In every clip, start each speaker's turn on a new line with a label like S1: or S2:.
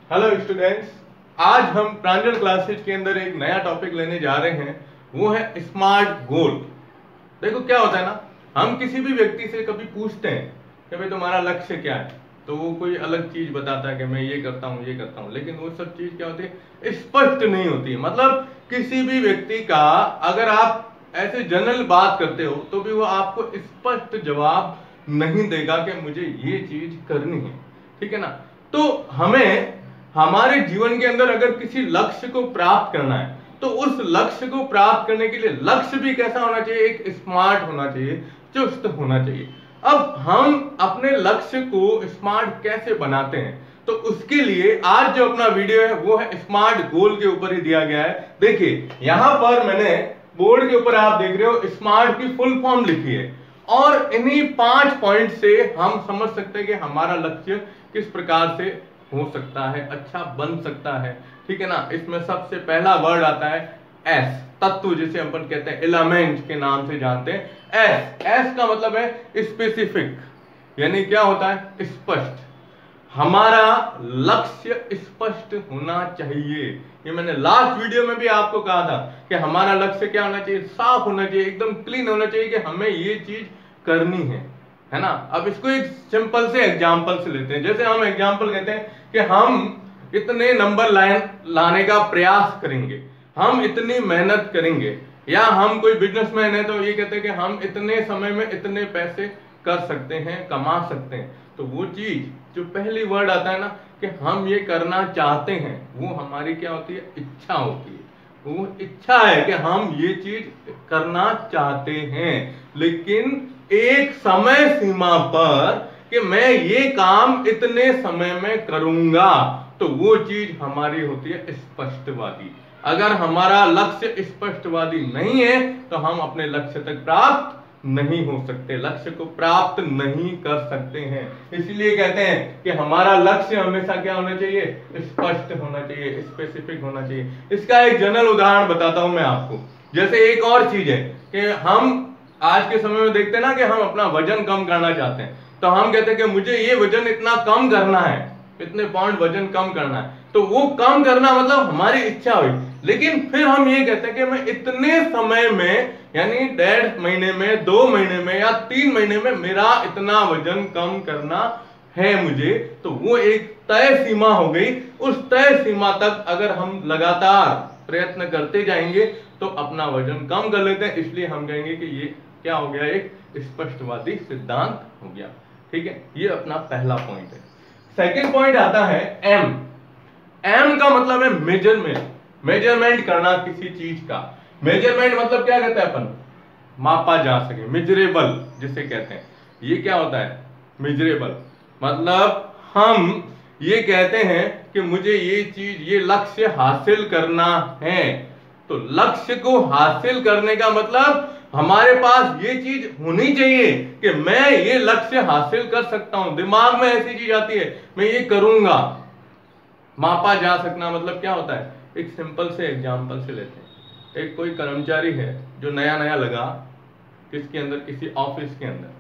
S1: Hello students, आज हम प्रांजल classes के अंदर एक नया टॉपिक लेने जा रहे हैं। वो है स्मार्ट गोल। देखो क्या होता है ना, हम किसी भी व्यक्ति से कभी पूछते हैं कि भाई तुम्हारा लक्ष्य क्या है, तो वो कोई अलग चीज बताता है कि मैं ये करता हूँ ये करता हूँ, लेकिन वो सब चीज क्या होती है, स्पष्ट नहीं होती है। मतलब किसी भी व्यक्ति का अगर आप ऐसे जनरल बात करते हो तो भी वो आपको स्पष्ट जवाब नहीं देगा कि मुझे ये चीज करनी है। ठीक है ना। तो हमें हमारे जीवन के अंदर अगर किसी लक्ष्य को प्राप्त करना है तो उस लक्ष्य को प्राप्त करने के लिए लक्ष्य भी कैसा होना चाहिए, एक स्मार्ट होना चाहिए, चुस्त होना चाहिए। अब हम अपने लक्ष्य को स्मार्ट कैसे बनाते हैं, तो उसके लिए आज जो अपना वीडियो है वो है स्मार्ट गोल के ऊपर ही दिया गया है। देखिए यहां पर मैंने बोर्ड के ऊपर आप देख रहे हो स्मार्ट की फुल फॉर्म लिखी है, और इन्हीं 5 पॉइंट से हम समझ सकते हैं कि हमारा लक्ष्य किस प्रकार से हो सकता है, अच्छा बन सकता है। ठीक है ना। इसमें सबसे पहला वर्ड आता है एस, तत्व जिसे अपन कहते हैं, एलिमेंट के नाम से जानते हैं। एस, एस का मतलब है स्पेसिफिक, यानी क्या होता है, स्पष्ट। हमारा लक्ष्य स्पष्ट होना चाहिए। ये मैंने लास्ट वीडियो में भी आपको कहा था कि हमारा लक्ष्य क्या होना चाहिए, साफ होना चाहिए, एकदम क्लीन होना चाहिए कि हमें ये चीज करनी है ना। अब इसको एक सिंपल से एग्जांपल से लेते हैं। जैसे हम एग्जांपल कहते हैं कि हम इतने नंबर लाने का प्रयास करेंगे, हम इतनी मेहनत करेंगे, या हम कोई बिजनेसमैन है तो ये कहते हैं कि हम इतने समय में इतने पैसे कर सकते हैं, कमा सकते हैं। तो वो चीज जो पहली वर्ड आता है ना कि हम ये करना चाहते हैं, वो हमारी क्या होती है, इच्छा होती है। वो इच्छा है कि हम ये चीज करना चाहते हैं, लेकिन एक समय सीमा पर कि मैं ये काम इतने समय में करूंगा, तो वो चीज हमारी होती है स्पष्टवादी। अगर हमारा लक्ष्य स्पष्टवादी नहीं है तो हम अपने लक्ष्य तक प्राप्त नहीं हो सकते, लक्ष्य को प्राप्त नहीं कर सकते हैं। इसलिए कहते हैं कि हमारा लक्ष्य हमेशा क्या होना चाहिए, स्पष्ट होना चाहिए, स्पेसिफिक होना चाहिए। इसका एक जनरल उदाहरण बताता हूं मैं आपको। जैसे एक और चीज है कि हम आज के समय में देखते हैं ना कि हम अपना वजन कम करना चाहते हैं, तो हम कहते हैं कि मुझे ये वजन इतना कम करना है, इतने पाउंड वजन कम करना है। तो वो कम करना मतलब हमारी इच्छा हुई, लेकिन फिर हम ये कहते हैं कि मैं इतने समय में, यानी 1.5 महीने में, 2 महीने में या 3 महीने में मेरा इतना वजन कम करना है मुझे। तो वो एक तय सीमा हो गई। उस तय सीमा तक अगर हम लगातार प्रयत्न करते जाएंगे तो अपना वजन कम कर लेते हैं। इसलिए हम कहेंगे कि ये क्या हो गया, एक स्पष्टवादी सिद्धांत हो गया। ठीक है, ये अपना पहला पॉइंट है। सेकंड पॉइंट आता है एम। एम का मतलब है मेजरमेंट, मेजरमेंट करना किसी चीज का। मेजरमेंट मतलब क्या कहते हैं अपन, मापा जा सके, मेजरेबल जिसे कहते हैं। ये क्या होता है, मेजरेबल मतलब हम ये कहते हैं कि मुझे ये चीज, ये लक्ष्य हासिल करना है। तो लक्ष्य को हासिल करने का मतलब हमारे पास ये चीज होनी चाहिए कि मैं ये लक्ष्य हासिल कर सकता हूं। दिमाग में ऐसी चीज आती है, मैं ये करूंगा। मापा जा सकना मतलब क्या होता है, एक सिंपल से एग्जांपल से लेते हैं। एक कोई कर्मचारी है जो नया नया लगा किसके अंदर, किसी ऑफिस के अंदर।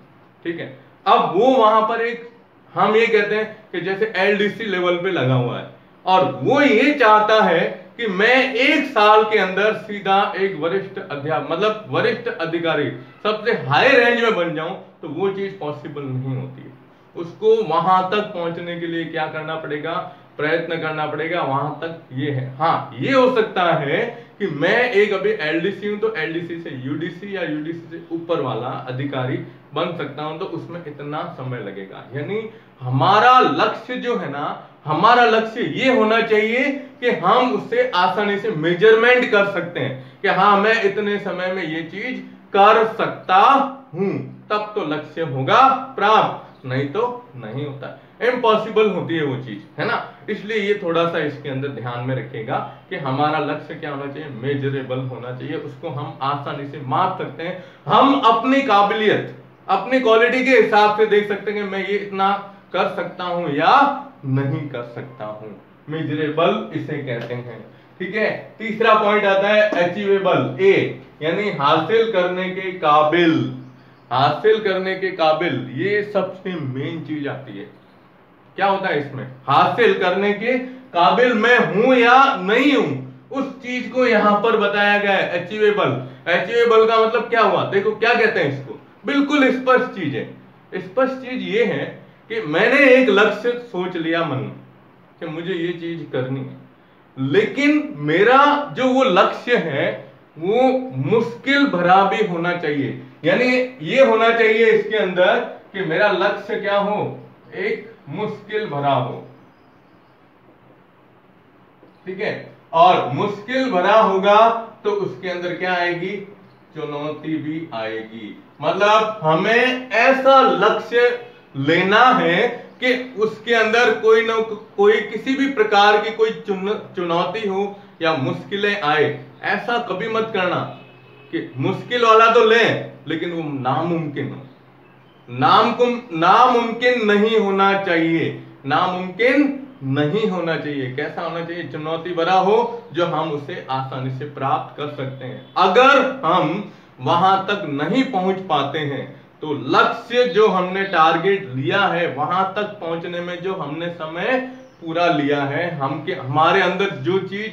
S1: ठीक है, अब वो वहां पर एक, हम ये कहते हैं कि जैसे एलडीसी लेवल पे लगा हुआ है, और वो ये चाहता है कि मैं 1 साल के अंदर सीधा एक वरिष्ठ अध्यापक, मतलब वरिष्ठ अधिकारी, सबसे हाई रेंज में बन जाऊं। तो वो चीज पॉसिबल नहीं होती है। उसको वहां तक पहुंचने के लिए क्या करना पड़ेगा, प्रयत्न करना पड़ेगा। वहां तक ये है। हाँ, ये हो सकता है कि मैं एक अभी एलडीसी हूं तो एलडीसी से यूडीसी या यूडीसी से ऊपर वाला अधिकारी बन सकता हूं, तो उसमें इतना समय लगेगा। यानी हमारा लक्ष्य जो है ना, हमारा लक्ष्य ये होना चाहिए कि हम उससे आसानी से मेजरमेंट कर सकते हैं कि हाँ मैं इतने समय में ये चीज कर सकता हूं, तब तो लक्ष्य होगा प्राप्त, नहीं तो नहीं होता। इम्पॉसिबल होती है वो चीज, है ना। इसलिए ये थोड़ा सा इसके अंदर ध्यान में रखेगा कि हमारा लक्ष्य क्या होना चाहिए, मेजरेबल होना चाहिए। उसको हम आसानी से माप सकते हैं। हम अपनी काबिलियत, अपनी क्वालिटी के हिसाब से देख सकते हैं कि मैं ये इतना कर सकता हूं या नहीं कर सकता हूं। मेजरेबल इसे कहते हैं। ठीक है, तीसरा पॉइंट आता है अचीवेबल, ए, यानी हासिल करने के काबिल। हासिल करने के काबिल, ये सबसे मेन चीज आती है। क्या होता है इसमें, हासिल करने के काबिल मैं हूं या नहीं हूं, उस चीज को यहां पर बताया गया है। अचीवेबल, अचीवेबल का मतलब क्या हुआ, देखो क्या कहते हैं इसको, बिल्कुल स्पष्ट चीज है। स्पष्ट चीज ये है कि मैंने एक लक्ष्य सोच लिया मन में कि मुझे ये चीज करनी है, लेकिन मेरा जो वो लक्ष्य है वो मुश्किल भरा भी होना चाहिए। यानी ये होना चाहिए इसके अंदर कि मेरा लक्ष्य क्या हो, एक मुश्किल भरा हो, ठीक है। और मुश्किल भरा होगा तो उसके अंदर क्या आएगी, चुनौती भी आएगी। मतलब हमें ऐसा लक्ष्य लेना है कि उसके अंदर कोई ना कोई किसी भी प्रकार की कोई चुनौती हो या मुश्किलें आए। ऐसा कभी मत करना कि मुश्किल वाला तो लें लेकिन वो नामुमकिन हो। नामुमकिन नहीं होना चाहिए, नामुमकिन नहीं होना चाहिए। कैसा होना चाहिए, चुनौती भरा हो जो हम उसे आसानी से प्राप्त कर सकते हैं। अगर हम वहां तक नहीं पहुंच पाते हैं तो लक्ष्य जो हमने टारगेट लिया है वहां तक पहुंचने में जो हमने समय पूरा लिया है, हमारे अंदर जो चीज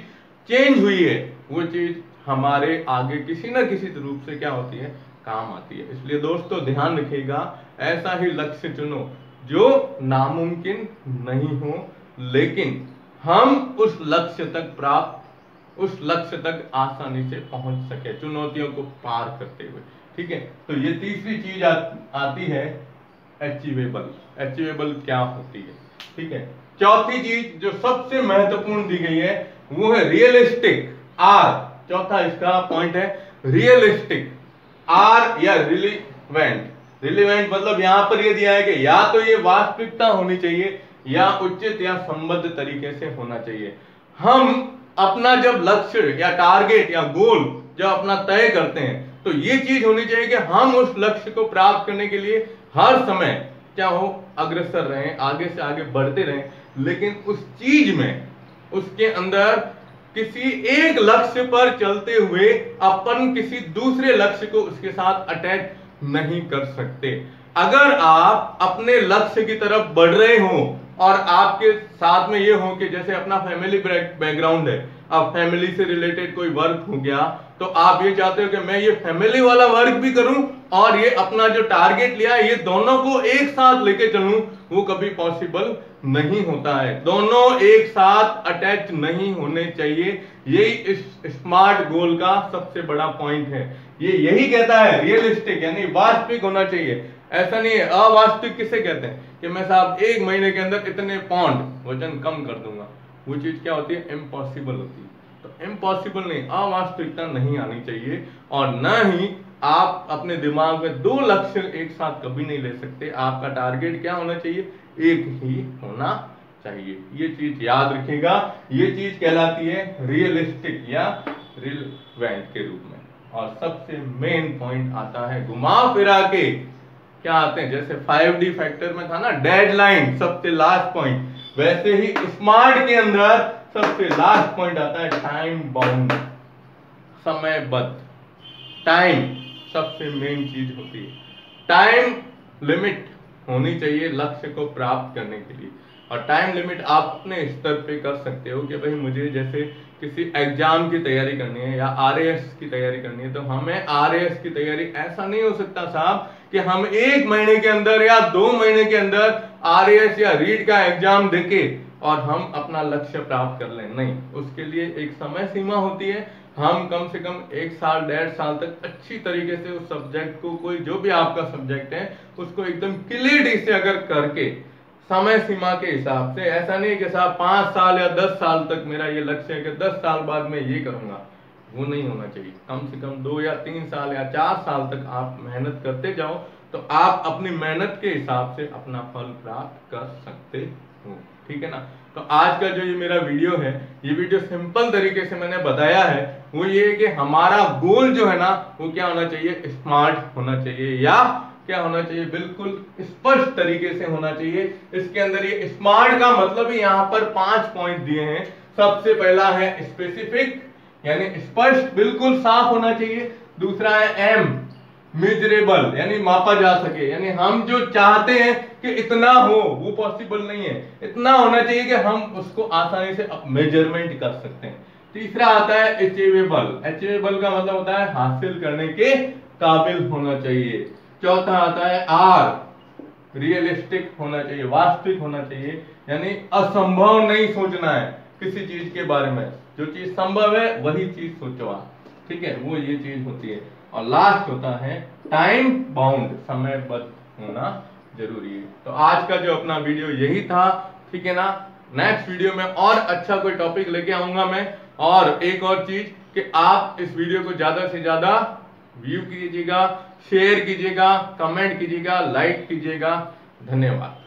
S1: चेंज हुई है वो चीज हमारे आगे किसी ना किसी रूप से क्या होती है, काम आती है। इसलिए दोस्तों ध्यान रखिएगा, ऐसा ही लक्ष्य चुनो जो नामुमकिन नहीं हो, लेकिन हम उस लक्ष्य तक आसानी से पहुंच सके, चुनौतियों को पार करते हुए, ठीक है। तो ये तीसरी चीज आती है अचीवेबल। अचीवेबल क्या होती है, ठीक है। चौथी चीज जो सबसे महत्वपूर्ण दी गई है वो है रियलिस्टिक, आर। चौथा इसका पॉइंट है रियलिस्टिक, आर या रिलीवेंट। रिलीवेंट मतलब यहां पर ये दिया है कि या तो ये वास्तविकता होनी चाहिए या उचित या संबद्ध तरीके से होना चाहिए। हम अपना जब लक्ष्य या टारगेट या गोल जब अपना तय करते हैं तो ये चीज होनी चाहिए कि हम उस लक्ष्य को प्राप्त करने के लिए हर समय क्या हो, अग्रसर रहें, आगे से आगे बढ़ते रहें, लेकिन उस चीज में उसके अंदर किसी एक लक्ष्य पर चलते हुए अपन किसी दूसरे लक्ष्य को उसके साथ अटैच नहीं कर सकते। अगर आप अपने लक्ष्य की तरफ बढ़ रहे हो और आपके साथ में ये हो कि जैसे अपना फैमिली बैकग्राउंड है, अब फैमिली से रिलेटेड कोई वर्क हो गया तो आप ये चाहते हो कि मैं ये फैमिली वाला वर्क भी करूं और ये अपना जो टारगेट लिया है ये दोनों को एक साथ लेके चलूं, वो कभी पॉसिबल नहीं होता है। दोनों एक साथ अटैच नहीं होने चाहिए। यही इस स्मार्ट गोल का सबसे बड़ा पॉइंट है। ये यही कहता है रियलिस्टिक यानी वास्तविक होना चाहिए। ऐसा नहीं है, अवास्तविक किसे कहते हैं कि मैं साहब 1 महीने के अंदर इतने पाउंड वजन कम कर दूंगा, वो चीज क्या होती है, इम्पॉसिबल होती है। तो इम्पॉसिबल नहीं, अवास्तविकता नहीं आनी चाहिए। और न ही आप अपने दिमाग में 2 लक्ष्य एक साथ कभी नहीं ले सकते। आपका टारगेट क्या होना चाहिए, एक ही होना चाहिए। ये चीज याद रखिएगा, ये चीज कहलाती है रियलिस्टिक या रिलेवेंट के रूप में। और सबसे मेन पॉइंट आता है घुमा फिरा के क्या आते हैं, जैसे 5D फैक्टर में था ना डेडलाइन सबसे लास्ट पॉइंट, वैसे ही स्मार्ट के अंदर सबसे लास्ट पॉइंट आता है टाइम बाउंड, समयबद्ध। टाइम सबसे मेन चीज होती है। टाइम लिमिट होनी चाहिए लक्ष्य को प्राप्त करने के लिए। और टाइम लिमिट आप अपने स्तर पे कर सकते हो कि भाई मुझे जैसे किसी एग्जाम की तैयारी करनी है या RAS की तैयारी करनी है, तो हमें RAS की तैयारी ऐसा नहीं हो सकता साहब कि हम 1 महीने के अंदर या 2 महीने के अंदर RAS या रीड का एग्जाम देके और हम अपना लक्ष्य प्राप्त कर लें। नहीं, उसके लिए एक समय सीमा होती है। हम कम से कम 1 साल 1.5 साल तक अच्छी तरीके से उस सब्जेक्ट को, कोई जो भी आपका सब्जेक्ट है उसको एकदम क्लियरिटी से अगर करके समय सीमा के हिसाब से, ऐसा नहीं कि साहब 5 साल या 10 साल तक मेरा ये लक्ष्य है कि 10 साल बाद मैं ये करूंगा, वो नहीं होना चाहिए। कम से कम 2 या 3 साल या 4 साल तक आप मेहनत करते जाओ तो आप अपनी मेहनत के हिसाब से अपना फल प्राप्त कर सकते हो, ठीक है ना। तो आज का जो ये मेरा वीडियो है, ये वीडियो सिंपल तरीके से मैंने बताया है, वो ये कि हमारा गोल जो है ना वो क्या होना चाहिए, स्मार्ट होना चाहिए या क्या होना चाहिए, बिल्कुल स्पष्ट तरीके से होना चाहिए। इसके अंदर ये स्मार्ट का मतलब ही यहाँ पर 5 पॉइंट दिए हैं। सबसे पहला है स्पेसिफिक यानी स्पष्ट, बिल्कुल साफ होना चाहिए। दूसरा है M मेजरेबल यानी मापा जा सके, यानी हम जो चाहते हैं कि इतना हो वो पॉसिबल नहीं है, इतना होना चाहिए कि हम उसको आसानी से मेजरमेंट कर सकते हैं। तीसरा आता है अचीवेबल, अचीवेबल का मतलब होता है हासिल करने के काबिल होना चाहिए। चौथा आता है आर, रियलिस्टिक होना चाहिए, वास्तविक होना चाहिए, यानी असंभव नहीं सोचना है किसी चीज के बारे में, जो चीज संभव है वही चीज सोचो आप, ठीक है, वो ये चीज होती है। और लास्ट होता है टाइम बाउंड, समयबद्ध होना जरूरी है। तो आज का जो अपना वीडियो यही था, ठीक है ना। नेक्स्ट वीडियो में और अच्छा कोई टॉपिक लेके आऊंगा मैं। और एक और चीज कि आप इस वीडियो को ज्यादा से ज्यादा व्यू कीजिएगा, शेयर कीजिएगा, कमेंट कीजिएगा, लाइक कीजिएगा। धन्यवाद।